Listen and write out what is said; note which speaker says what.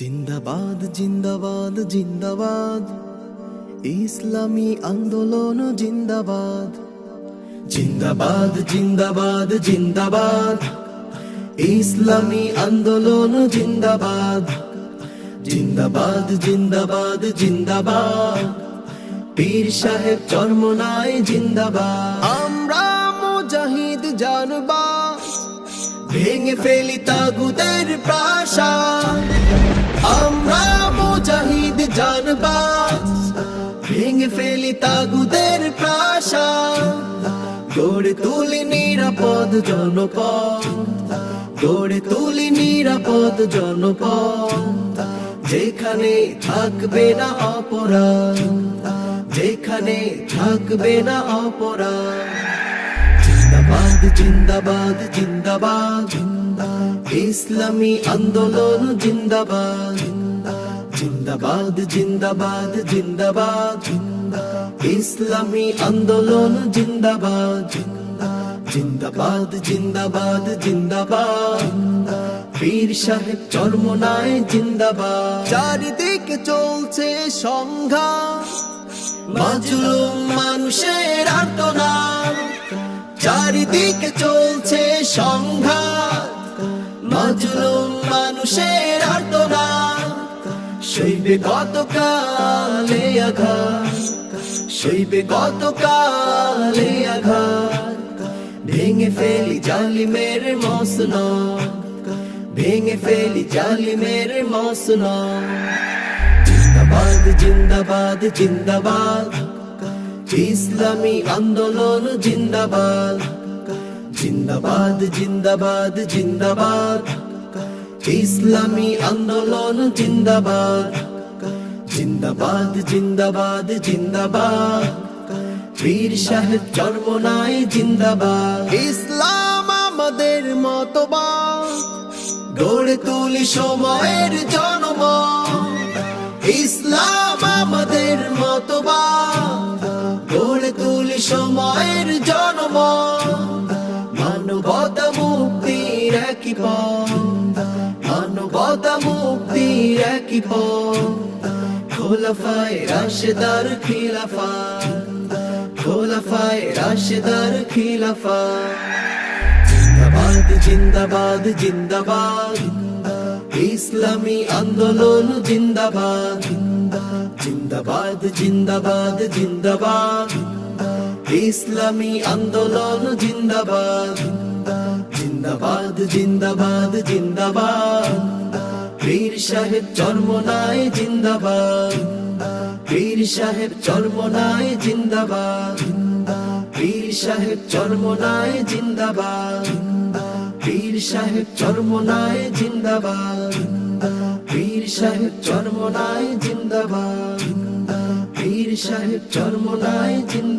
Speaker 1: জিন্দাবাদ জিন্দাবাদ জিন্দাবাদ, ইসলামী আন্দোলন জিন্দাবাদ। জিন্দাবাদ জিন্দাবাদ জিন্দাবাদ, ইসলামী আন্দোলন জিন্দাবাদ। জিন্দাবাদ জিন্দাবাদ জিন্দাবাদ, পীর সাহেব চরমোনাই জিন্দাবাদ। আমরা মুজাহিদ জানবাজ, ভেঙে ফেলি তাগুদের প্রাসাদ। আমরা মুজাহিদ জানবাজ, ভেঙে ফেলি তাগুদের প্রাসাদ। গড়ে তুলি নিরাপদ জনপদ, গড়ে তুলি নিরাপদ জনপদ। যেখানে থাকবে না অপরাধ, যেখানে থাকবে না অপরাধ। জিন্দাবাদ জিন্দাবাদ জিন্দাবাদ, ইসলামী আন্দোলন জিন্দাবাদ। জিন্দাবাদ জিন্দাবাদ জিন্দাবাদ, ইসলামী আন্দোলন জিন্দাবাদ। জিন্দাবাদ জিন্দাবাদ জিন্দাবাদ, পীর সাহেব চরমোনাই জিন্দাবাদ। চারিদিকে চলছে সংঘাত, মাজলুম মানুষের আর্তনাদ। চারিদিকে চলছে সংঘাত, মাজলুম মানুষের আর্তনাদ। সইবে কতকালে আঘাত, সইবে কতকালে আঘাত। ভেঙে ফেলি জালিমের মসনদ, ভেঙে ফেলি জালিমের মসনদ। জিন্দাবাদ জিন্দাবাদ জিন্দাবাদ, ইসলামী আন্দোলন জিন্দাবাদ। জিন্দাবাদ জিন্দাবাদ জিন্দাবাদ, ইসলামী আন্দোলন জিন্দাবাদ। জিন্দাবাদ জিন্দাবাদ জিন্দাবাদ, পীর সাহেব চরমোনাই জিন্দাবাদ। ইসলাম আমাদের মতবাদ, গড়ে তুলি সময়ের জনমত। ইসলাম আমাদের মতবাদ, গড়ে তুলি সময়ের জনমত। মানবতা মুক্তির একই পথ, মানবতা মুক্তির একই পথ। খোলাফায়ে রাশেদার খিলাফত, খোলাফায়ে রাশেদার খিলাফত। জিন্দাবাদ জিন্দাবাদ জিন্দাবাদ, ইসলামী আন্দোলন জিন্দাবাদ। জিন্দাবাদ জিন্দাবাদ জিন্দাবাদ, ইসলামী আন্দোলন জিন্দাবাদ। জিন্দাবাদ জিন্দাবাদ জিন্দাবাদ, পীর সাহেব চরমোনাই জিন্দাবাদ। পীর সাহেব চরমোনাই জিন্দাবাদ, পীর সাহেব চরমোনাই জিন্দাবাদ। পীর সাহেব চরমোনাই জিন্দাবাদ, পীর সাহেব চরমোনাই জিন্দাবাদ। পীর সাহেব চরমোনাই জিন্দাবাদ।